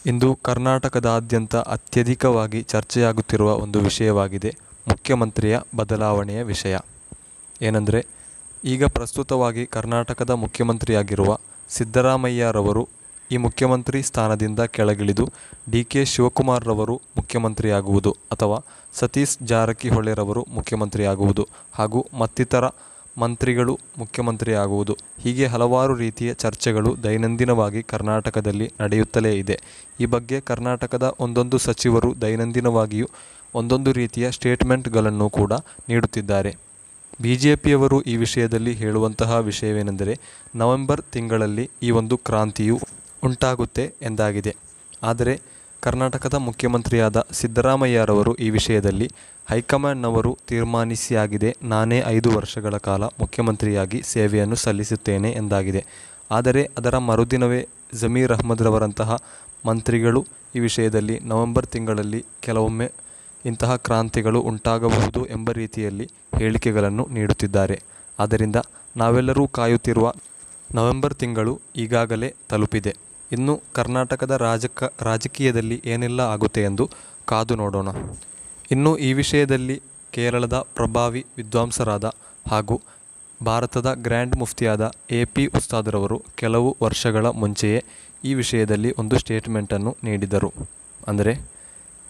ಇಂದು ಕರ್ನಾಟಕದಾದ್ಯಂತ ಅತ್ಯಧಿಕವಾಗಿ ಚರ್ಚೆಯಾಗುತ್ತಿರುವ ಒಂದು ವಿಷಯವಾಗಿದೆ ಮುಖ್ಯಮಂತ್ರಿಯ ಬದಲಾವಣೆಯ ವಿಷಯ. ಏನೆಂದರೆ, ಈಗ ಪ್ರಸ್ತುತವಾಗಿ ಕರ್ನಾಟಕದ ಮುಖ್ಯಮಂತ್ರಿಯಾಗಿರುವ ಸಿದ್ದರಾಮಯ್ಯರವರು ಈ ಮುಖ್ಯಮಂತ್ರಿ ಸ್ಥಾನದಿಂದ ಕೆಳಗಿಳಿದು ಡಿ.ಕೆ. ಶಿವಕುಮಾರ್ರವರು ಮುಖ್ಯಮಂತ್ರಿಯಾಗುವುದು ಅಥವಾ ಸತೀಶ್ ಜಾರಕಿಹೊಳಿರವರು ಮುಖ್ಯಮಂತ್ರಿಯಾಗುವುದು ಹಾಗೂ ಮತ್ತಿತರ ಮಂತ್ರಿಗಳು ಮುಖ್ಯಮಂತ್ರಿಯಾಗುವುದು, ಹೀಗೆ ಹಲವಾರು ರೀತಿಯ ಚರ್ಚೆಗಳು ದೈನಂದಿನವಾಗಿ ಕರ್ನಾಟಕದಲ್ಲಿ ನಡೆಯುತ್ತಲೇ ಇದೆ. ಈ ಬಗ್ಗೆ ಕರ್ನಾಟಕದ ಒಂದೊಂದು ಸಚಿವರು ದೈನಂದಿನವಾಗಿಯೂ ಒಂದೊಂದು ರೀತಿಯ ಸ್ಟೇಟ್ಮೆಂಟ್ಗಳನ್ನು ಕೂಡ ನೀಡುತ್ತಿದ್ದಾರೆ. ಬಿಜೆಪಿಯವರು ಈ ವಿಷಯದಲ್ಲಿ ಹೇಳುವಂತಹ ವಿಷಯವೇನೆಂದರೆ, ನವೆಂಬರ್ ತಿಂಗಳಲ್ಲಿ ಈ ಒಂದು ಕ್ರಾಂತಿಯು ಉಂಟಾಗುತ್ತೆ ಎಂದಾಗಿದೆ. ಆದರೆ ಕರ್ನಾಟಕದ ಮುಖ್ಯಮಂತ್ರಿಯಾದ ಸಿದ್ದರಾಮಯ್ಯರವರು ಈ ವಿಷಯದಲ್ಲಿ ಹೈಕಮಾಂಡ್ನವರು ತೀರ್ಮಾನಿಸಿಯಾಗಿದೆ, ನಾನೇ 5 ವರ್ಷಗಳ ಕಾಲ ಮುಖ್ಯಮಂತ್ರಿಯಾಗಿ ಸೇವೆಯನ್ನು ಸಲ್ಲಿಸುತ್ತೇನೆ ಎಂದಾಗಿದೆ. ಆದರೆ ಅದರ ಮರುದಿನವೇ ಜಮೀರ್ ಅಹ್ಮದ್ರವರಂತಹ ಮಂತ್ರಿಗಳು ಈ ವಿಷಯದಲ್ಲಿ ನವೆಂಬರ್ ತಿಂಗಳಲ್ಲಿ ಕೆಲವೊಮ್ಮೆ ಇಂತಹ ಕ್ರಾಂತಿಗಳು ಉಂಟಾಗಬಹುದು ಎಂಬ ರೀತಿಯಲ್ಲಿ ಹೇಳಿಕೆಗಳನ್ನು ನೀಡುತ್ತಿದ್ದಾರೆ. ಆದ್ದರಿಂದ ನಾವೆಲ್ಲರೂ ಕಾಯುತ್ತಿರುವ ನವೆಂಬರ್ ತಿಂಗಳು ಈಗಾಗಲೇ ತಲುಪಿದೆ. ಇನ್ನು ಕರ್ನಾಟಕದ ರಾಜಕೀಯದಲ್ಲಿ ಏನೆಲ್ಲ ಆಗುತ್ತೆ ಎಂದು ಕಾದು ನೋಡೋಣ. ಇನ್ನು ಈ ವಿಷಯದಲ್ಲಿ ಕೇರಳದ ಪ್ರಭಾವಿ ವಿದ್ವಾಂಸರಾದ ಹಾಗೂ ಭಾರತದ ಗ್ರ್ಯಾಂಡ್ ಮುಫ್ತಿಯಾದ ಎ.ಪಿ. ಉಸ್ತಾದ್ರವರು ಕೆಲವು ವರ್ಷಗಳ ಮುಂಚೆಯೇ ಈ ವಿಷಯದಲ್ಲಿ ಒಂದು ಸ್ಟೇಟ್ಮೆಂಟನ್ನು ನೀಡಿದರು. ಅಂದರೆ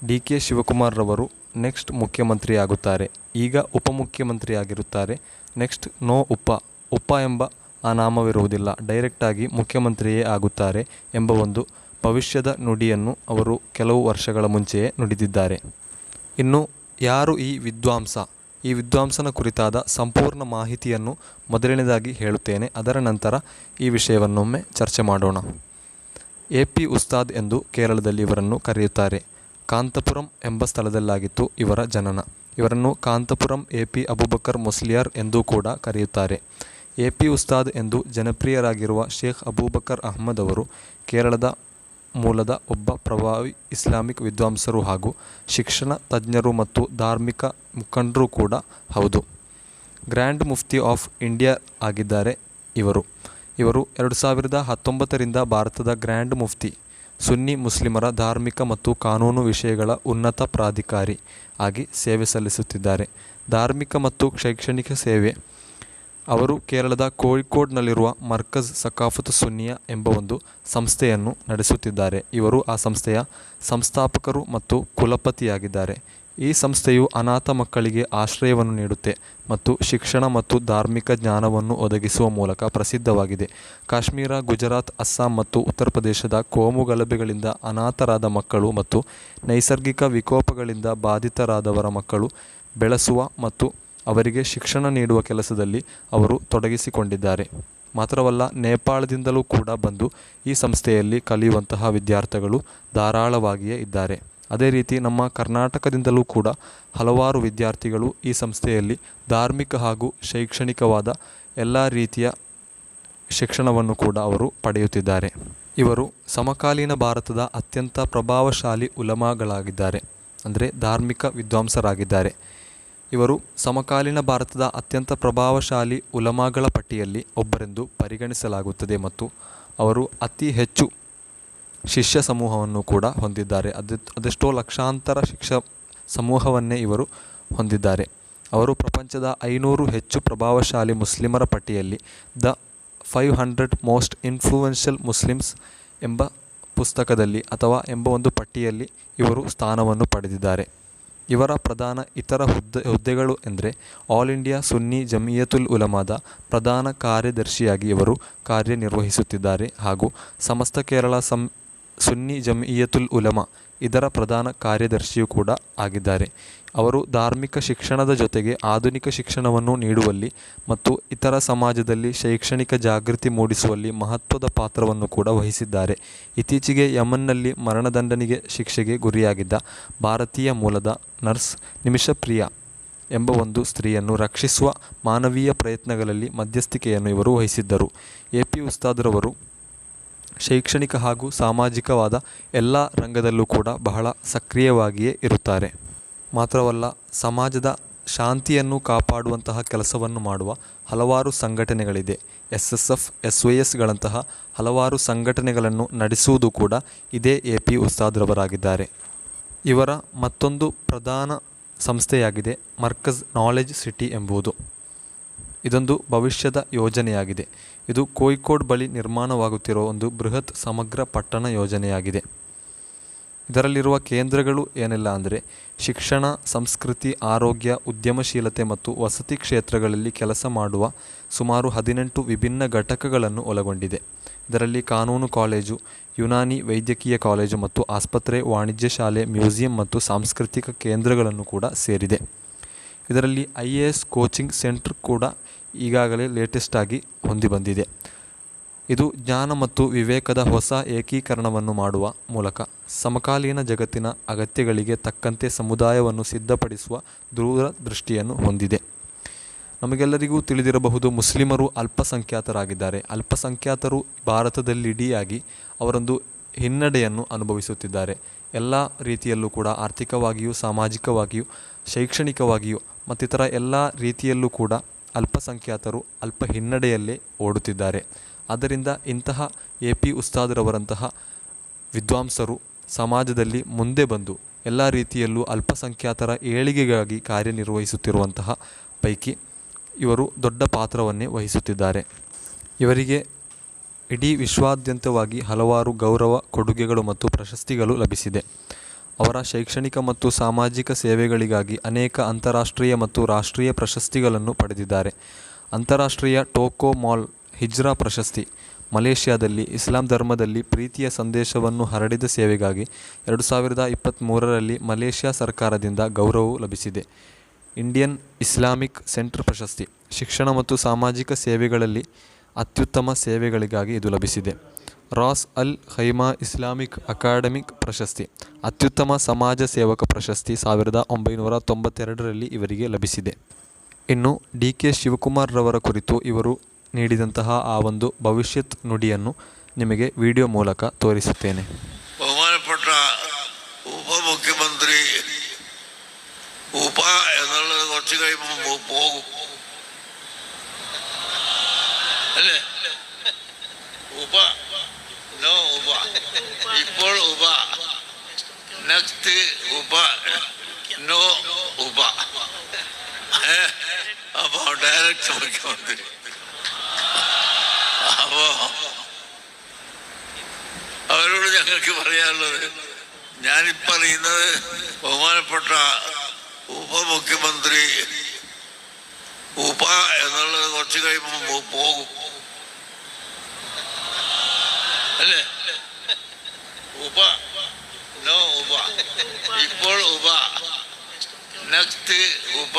ಡಿ.ಕೆ. ಶಿವಕುಮಾರ್ರವರು ನೆಕ್ಸ್ಟ್ ಮುಖ್ಯಮಂತ್ರಿ ಆಗುತ್ತಾರೆ, ಈಗ ಉಪಮುಖ್ಯಮಂತ್ರಿಯಾಗಿರುತ್ತಾರೆ. ನೆಕ್ಸ್ಟ್ ನೋ ಉಪ ಎಂಬ ಆ ನಾಮವಿರುವುದಿಲ್ಲ, ಡೈರೆಕ್ಟಾಗಿ ಮುಖ್ಯಮಂತ್ರಿಯೇ ಆಗುತ್ತಾರೆ ಎಂಬ ಒಂದು ಭವಿಷ್ಯದ ನುಡಿಯನ್ನು ಅವರು ಕೆಲವು ವರ್ಷಗಳ ಮುಂಚೆಯೇ ನುಡಿದಿದ್ದಾರೆ. ಇನ್ನು ಯಾರು ಈ ವಿದ್ವಾಂಸ? ಈ ವಿದ್ವಾಂಸನ ಕುರಿತಾದ ಸಂಪೂರ್ಣ ಮಾಹಿತಿಯನ್ನು ಮೊದಲನೇದಾಗಿ ಹೇಳುತ್ತೇನೆ. ಅದರ ನಂತರ ಈ ವಿಷಯವನ್ನೊಮ್ಮೆ ಚರ್ಚೆ ಮಾಡೋಣ. ಎ.ಪಿ. ಉಸ್ತಾದ್ ಎಂದು ಕೇರಳದಲ್ಲಿ ಇವರನ್ನು ಕರೆಯುತ್ತಾರೆ. ಕಾಂತಪುರಂ ಎಂಬ ಸ್ಥಳದಲ್ಲಾಗಿತ್ತು ಇವರ ಜನನ. ಇವರನ್ನು ಕಾಂತಪುರಂ ಎ.ಪಿ. ಅಬುಬಕರ್ ಮುಸ್ಲಿಯಾರ್ ಎಂದೂ ಕೂಡ ಕರೆಯುತ್ತಾರೆ. ಎ.ಪಿ. ಉಸ್ತಾದ್ ಎಂದು ಜನಪ್ರಿಯರಾಗಿರುವ ಶೇಖ್ ಅಬೂಬಕರ್ ಅಹ್ಮದ್ ಅವರು ಕೇರಳದ ಮೂಲದ ಒಬ್ಬ ಪ್ರಭಾವಿ ಇಸ್ಲಾಮಿಕ್ ವಿದ್ವಾಂಸರು ಹಾಗೂ ಶಿಕ್ಷಣ ತಜ್ಞರು ಮತ್ತು ಧಾರ್ಮಿಕ ಮುಖಂಡರು ಕೂಡ ಹೌದು. ಗ್ರ್ಯಾಂಡ್ ಮುಫ್ತಿ ಆಫ್ ಇಂಡಿಯಾ ಆಗಿದ್ದಾರೆ ಇವರು 2019ರಿಂದ ಭಾರತದ ಗ್ರ್ಯಾಂಡ್ ಮುಫ್ತಿ, ಸುನ್ನಿ ಮುಸ್ಲಿಮರ ಧಾರ್ಮಿಕ ಮತ್ತು ಕಾನೂನು ವಿಷಯಗಳ ಉನ್ನತ ಪ್ರಾಧಿಕಾರಿ ಆಗಿ ಸೇವೆ ಸಲ್ಲಿಸುತ್ತಿದ್ದಾರೆ. ಧಾರ್ಮಿಕ ಮತ್ತು ಶೈಕ್ಷಣಿಕ ಸೇವೆ ಅವರು ಕೇರಳದ ಕೋಳಿಕೋಡ್ನಲ್ಲಿರುವ ಮರ್ಕಜ್ ಸಕಾಫತ್ ಸುನ್ನಿಯಾ ಎಂಬ ಒಂದು ಸಂಸ್ಥೆಯನ್ನು ನಡೆಸುತ್ತಿದ್ದಾರೆ. ಇವರು ಆ ಸಂಸ್ಥೆಯ ಸಂಸ್ಥಾಪಕರು ಮತ್ತು ಕುಲಪತಿಯಾಗಿದ್ದಾರೆ. ಈ ಸಂಸ್ಥೆಯು ಅನಾಥ ಮಕ್ಕಳಿಗೆ ಆಶ್ರಯವನ್ನು ನೀಡುತ್ತೆ ಮತ್ತು ಶಿಕ್ಷಣ ಮತ್ತು ಧಾರ್ಮಿಕ ಜ್ಞಾನವನ್ನು ಒದಗಿಸುವ ಮೂಲಕ ಪ್ರಸಿದ್ಧವಾಗಿದೆ. ಕಾಶ್ಮೀರ, ಗುಜರಾತ್, ಅಸ್ಸಾಂ ಮತ್ತು ಉತ್ತರ ಪ್ರದೇಶದ ಕೋಮು ಗಲಭೆಗಳಿಂದ ಅನಾಥರಾದ ಮಕ್ಕಳು ಮತ್ತು ನೈಸರ್ಗಿಕ ವಿಕೋಪಗಳಿಂದ ಬಾಧಿತರಾದವರ ಮಕ್ಕಳು ಬೆಳೆಸುವ ಮತ್ತು ಅವರಿಗೆ ಶಿಕ್ಷಣ ನೀಡುವ ಕೆಲಸದಲ್ಲಿ ಅವರು ತೊಡಗಿಸಿಕೊಂಡಿದ್ದಾರೆ. ಮಾತ್ರವಲ್ಲ, ನೇಪಾಳದಿಂದಲೂ ಕೂಡ ಬಂದು ಈ ಸಂಸ್ಥೆಯಲ್ಲಿ ಕಲಿಯುವಂತಹ ವಿದ್ಯಾರ್ಥಿಗಳು ಧಾರಾಳವಾಗಿಯೇ ಇದ್ದಾರೆ. ಅದೇ ರೀತಿ ನಮ್ಮ ಕರ್ನಾಟಕದಿಂದಲೂ ಕೂಡ ಹಲವಾರು ವಿದ್ಯಾರ್ಥಿಗಳು ಈ ಸಂಸ್ಥೆಯಲ್ಲಿ ಧಾರ್ಮಿಕ ಹಾಗೂ ಶೈಕ್ಷಣಿಕವಾದ ಎಲ್ಲ ರೀತಿಯ ಶಿಕ್ಷಣವನ್ನು ಕೂಡ ಅವರು ಪಡೆಯುತ್ತಿದ್ದಾರೆ. ಇವರು ಸಮಕಾಲೀನ ಭಾರತದ ಅತ್ಯಂತ ಪ್ರಭಾವಶಾಲಿ ಉಲಮಾಗಳಾಗಿದ್ದಾರೆ, ಅಂದರೆ ಧಾರ್ಮಿಕ ವಿದ್ವಾಂಸರಾಗಿದ್ದಾರೆ. ಇವರು ಸಮಕಾಲೀನ ಭಾರತದ ಅತ್ಯಂತ ಪ್ರಭಾವಶಾಲಿ ಉಲಮಾಗಳ ಪಟ್ಟಿಯಲ್ಲಿ ಒಬ್ಬರೆಂದು ಪರಿಗಣಿಸಲಾಗುತ್ತದೆ ಮತ್ತು ಅವರು ಅತಿ ಹೆಚ್ಚು ಶಿಷ್ಯ ಸಮೂಹವನ್ನು ಕೂಡ ಹೊಂದಿದ್ದಾರೆ. ಅದೆಷ್ಟೋ ಲಕ್ಷಾಂತರ ಶಿಷ್ಯ ಸಮೂಹವನ್ನೇ ಇವರು ಹೊಂದಿದ್ದಾರೆ. ಅವರು ಪ್ರಪಂಚದ 500 ಹೆಚ್ಚು ಪ್ರಭಾವಶಾಲಿ ಮುಸ್ಲಿಮರ ಪಟ್ಟಿಯಲ್ಲಿ ದ 500 ಮೋಸ್ಟ್ ಇನ್ಫ್ಲೂಯೆನ್ಷಿಯಲ್ ಮುಸ್ಲಿಮ್ಸ್ ಎಂಬ ಪುಸ್ತಕದಲ್ಲಿ ಅಥವಾ ಎಂಬ ಒಂದು ಪಟ್ಟಿಯಲ್ಲಿ ಇವರು ಸ್ಥಾನವನ್ನು ಪಡೆದಿದ್ದಾರೆ. ಇವರ ಪ್ರಧಾನ ಇತರ ಹುದ್ದೆಗಳು ಎಂದರೆ ಆಲ್ ಇಂಡಿಯಾ ಸುನ್ನಿ ಜಮಿಯತುಲ್ ಉಲಮಾದ ಪ್ರಧಾನ ಕಾರ್ಯದರ್ಶಿಯಾಗಿ ಇವರು ಕಾರ್ಯನಿರ್ವಹಿಸುತ್ತಿದ್ದಾರೆ ಹಾಗೂ ಸಮಸ್ತ ಕೇರಳ ಸುನ್ನಿ ಜಮಿಯತುಲ್ ಉಲಮಾ ಇದರ ಪ್ರಧಾನ ಕಾರ್ಯದರ್ಶಿಯೂ ಕೂಡ ಆಗಿದ್ದಾರೆ. ಅವರು ಧಾರ್ಮಿಕ ಶಿಕ್ಷಣದ ಜೊತೆಗೆ ಆಧುನಿಕ ಶಿಕ್ಷಣವನ್ನು ನೀಡುವಲ್ಲಿ ಮತ್ತು ಇತರ ಸಮಾಜದಲ್ಲಿ ಶೈಕ್ಷಣಿಕ ಜಾಗೃತಿ ಮೂಡಿಸುವಲ್ಲಿ ಮಹತ್ವದ ಪಾತ್ರವನ್ನು ಕೂಡ ವಹಿಸಿದ್ದಾರೆ. ಇತ್ತೀಚೆಗೆ ಯಮನ್ನಲ್ಲಿ ಮರಣದಂಡನೆಗೆ ಶಿಕ್ಷೆಗೆ ಗುರಿಯಾಗಿದ್ದ ಭಾರತೀಯ ಮೂಲದ ನರ್ಸ್ ನಿಮಿಷಪ್ರಿಯಾ ಎಂಬ ಒಂದು ಸ್ತ್ರೀಯನ್ನು ರಕ್ಷಿಸುವ ಮಾನವೀಯ ಪ್ರಯತ್ನಗಳಲ್ಲಿ ಮಧ್ಯಸ್ಥಿಕೆಯನ್ನು ಇವರು ವಹಿಸಿದ್ದರು. ಎ.ಪಿ. ಉಸ್ತಾದ್ರವರು ಶೈಕ್ಷಣಿಕ ಹಾಗೂ ಸಾಮಾಜಿಕವಾದ ಎಲ್ಲ ರಂಗದಲ್ಲೂ ಕೂಡ ಬಹಳ ಸಕ್ರಿಯವಾಗಿಯೇ ಇರುತ್ತಾರೆ. ಮಾತ್ರವಲ್ಲ, ಸಮಾಜದ ಶಾಂತಿಯನ್ನು ಕಾಪಾಡುವಂತಹ ಕೆಲಸವನ್ನು ಮಾಡುವ ಹಲವಾರು ಸಂಘಟನೆಗಳಿದೆ. SSF, SYSಗಳಂತಹ ಹಲವಾರು ಸಂಘಟನೆಗಳನ್ನು ನಡೆಸುವುದು ಕೂಡ ಇದೇ AP ಉಸ್ತಾದ್ರವರಾಗಿದ್ದಾರೆ. ಇವರ ಮತ್ತೊಂದು ಪ್ರಧಾನ ಸಂಸ್ಥೆಯಾಗಿದೆ ಮರ್ಕಜ್ ನಾಲೆಜ್ ಸಿಟಿ ಎಂಬುದು. ಇದೊಂದು ಭವಿಷ್ಯದ ಯೋಜನೆಯಾಗಿದೆ. ಇದು ಕೋಯಿಕೋಡ್ ಬಳಿ ನಿರ್ಮಾಣವಾಗುತ್ತಿರುವ ಒಂದು ಬೃಹತ್ ಸಮಗ್ರ ಪಟ್ಟಣ ಯೋಜನೆಯಾಗಿದೆ. ಇದರಲ್ಲಿರುವ ಕೇಂದ್ರಗಳು ಏನೆಲ್ಲ ಅಂದರೆ ಶಿಕ್ಷಣ, ಸಂಸ್ಕೃತಿ, ಆರೋಗ್ಯ, ಉದ್ಯಮಶೀಲತೆ ಮತ್ತು ವಸತಿ ಕ್ಷೇತ್ರಗಳಲ್ಲಿ ಕೆಲಸ ಮಾಡುವ ಸುಮಾರು 18 ವಿಭಿನ್ನ ಘಟಕಗಳನ್ನು ಒಳಗೊಂಡಿದೆ. ಇದರಲ್ಲಿ ಕಾನೂನು ಕಾಲೇಜು, ಯುನಾನಿ ವೈದ್ಯಕೀಯ ಕಾಲೇಜು ಮತ್ತು ಆಸ್ಪತ್ರೆ, ವಾಣಿಜ್ಯ ಶಾಲೆ, ಮ್ಯೂಸಿಯಂ ಮತ್ತು ಸಾಂಸ್ಕೃತಿಕ ಕೇಂದ್ರಗಳನ್ನು ಕೂಡ ಸೇರಿದೆ. ಇದರಲ್ಲಿ IAS ಕೋಚಿಂಗ್ ಸೆಂಟರ್ ಕೂಡ ಈಗಾಗಲೇ ಲೇಟೆಸ್ಟ್ ಆಗಿ ಹೊಂದಿ ಬಂದಿದೆ. ಇದು ಜ್ಞಾನ ಮತ್ತು ವಿವೇಕದ ಹೊಸ ಏಕೀಕರಣವನ್ನು ಮಾಡುವ ಮೂಲಕ ಸಮಕಾಲೀನ ಜಗತ್ತಿನ ಅಗತ್ಯಗಳಿಗೆ ತಕ್ಕಂತೆ ಸಮುದಾಯವನ್ನು ಸಿದ್ಧಪಡಿಸುವ ದೂರದೃಷ್ಟಿಯನ್ನು ಹೊಂದಿದೆ. ನಮಗೆಲ್ಲರಿಗೂ ತಿಳಿದಿರಬಹುದು, ಮುಸ್ಲಿಮರು ಅಲ್ಪಸಂಖ್ಯಾತರಾಗಿದ್ದಾರೆ. ಅಲ್ಪಸಂಖ್ಯಾತರು ಭಾರತದಲ್ಲಿಡೀಯಾಗಿ ಅವರೊಂದು ಹಿನ್ನಡೆಯನ್ನು ಅನುಭವಿಸುತ್ತಿದ್ದಾರೆ. ಎಲ್ಲ ರೀತಿಯಲ್ಲೂ ಕೂಡ ಆರ್ಥಿಕವಾಗಿಯೂ, ಸಾಮಾಜಿಕವಾಗಿಯೂ, ಶೈಕ್ಷಣಿಕವಾಗಿಯೂ ಮತ್ತಿತರ ಎಲ್ಲ ರೀತಿಯಲ್ಲೂ ಕೂಡ ಅಲ್ಪಸಂಖ್ಯಾತರು ಅಲ್ಪ ಹಿನ್ನಡೆಯಲ್ಲೇ ಓಡುತ್ತಿದ್ದಾರೆ. ಆದ್ದರಿಂದ ಇಂತಹ AP ಉಸ್ತಾದ್ರವರಂತಹ ವಿದ್ವಾಂಸರು ಸಮಾಜದಲ್ಲಿ ಮುಂದೆ ಬಂದು ಎಲ್ಲ ರೀತಿಯಲ್ಲೂ ಅಲ್ಪಸಂಖ್ಯಾತರ ಏಳಿಗೆಗಾಗಿ ಕಾರ್ಯನಿರ್ವಹಿಸುತ್ತಿರುವಂತಹ ಪೈಕಿ ಇವರು ದೊಡ್ಡ ಪಾತ್ರವನ್ನೇ ವಹಿಸುತ್ತಿದ್ದಾರೆ. ಇವರಿಗೆ ಇಡೀ ವಿಶ್ವಾದ್ಯಂತವಾಗಿ ಹಲವಾರು ಗೌರವ, ಕೊಡುಗೆಗಳು ಮತ್ತು ಪ್ರಶಸ್ತಿಗಳು ಲಭಿಸಿದೆ. ಅವರ ಶೈಕ್ಷಣಿಕ ಮತ್ತು ಸಾಮಾಜಿಕ ಸೇವೆಗಳಿಗಾಗಿ ಅನೇಕ ಅಂತಾರಾಷ್ಟ್ರೀಯ ಮತ್ತು ರಾಷ್ಟ್ರೀಯ ಪ್ರಶಸ್ತಿಗಳನ್ನು ಪಡೆದಿದ್ದಾರೆ. ಅಂತಾರಾಷ್ಟ್ರೀಯ ಟೋಕೋ ಮಾಲ್ ಹಿಜ್ರಾ ಪ್ರಶಸ್ತಿ, ಮಲೇಷ್ಯಾದಲ್ಲಿ ಇಸ್ಲಾಂ ಧರ್ಮದಲ್ಲಿ ಪ್ರೀತಿಯ ಸಂದೇಶವನ್ನು ಹರಡಿದ ಸೇವೆಗಾಗಿ 2023ರಲ್ಲಿ ಮಲೇಷ್ಯಾ ಸರ್ಕಾರದಿಂದ ಗೌರವವು ಲಭಿಸಿದೆ. ಇಂಡಿಯನ್ ಇಸ್ಲಾಮಿಕ್ ಸೆಂಟರ್ ಪ್ರಶಸ್ತಿ, ಶಿಕ್ಷಣ ಮತ್ತು ಸಾಮಾಜಿಕ ಸೇವೆಗಳಲ್ಲಿ ಅತ್ಯುತ್ತಮ ಸೇವೆಗಳಿಗಾಗಿ ಇದು ಲಭಿಸಿದೆ. ರಾಸ್ ಅಲ್ ಖೈಮಾ ಇಸ್ಲಾಮಿಕ್ ಅಕಾಡೆಮಿಕ್ ಪ್ರಶಸ್ತಿ, ಅತ್ಯುತ್ತಮ ಸಮಾಜ ಸೇವಕ ಪ್ರಶಸ್ತಿ 1992ರಲ್ಲಿ ಇವರಿಗೆ ಲಭಿಸಿದೆ. ಇನ್ನು DK ಶಿವಕುಮಾರ್ ರವರ ಕುರಿತು ಇವರು ನೀಡಿದಂತಹ ಆ ಒಂದು ಭವಿಷ್ಯತ್ ನುಡಿಯನ್ನು ನಿಮಗೆ ವಿಡಿಯೋ ಮೂಲಕ ತೋರಿಸುತ್ತೇನೆ. ബഹുമാനപ്പെട്ട ഉപമുഖ്യമന്ത്രി ഉപ എന്നുള്ളത് കുറച്ച് കഴിയുമ്പോൾ പോകും അല്ലേ? ഉപ നോ ഉപ ഇപ്പോൾ ഉപ നെക്സ്റ്റ് ഉപ നോ ഉപ അപ്പൊ ഡയറക്റ്റ് മുഖ്യമന്ത്രി. അപ്പോ അവരോട് ഞങ്ങൾക്ക് പറയാനുള്ളത്, ഞാനിപ്പറയുന്നത് ബഹുമാനപ്പെട്ട ഉപമുഖ്യമന്ത്രി ഉപ എന്നുള്ളത് കുറച്ച് കഴിയുമ്പോൾ പോകും അല്ലേ? ഉപ നോ ഉപ ഇപ്പോൾ ഉപ നെക്സ്റ്റ് ഉപ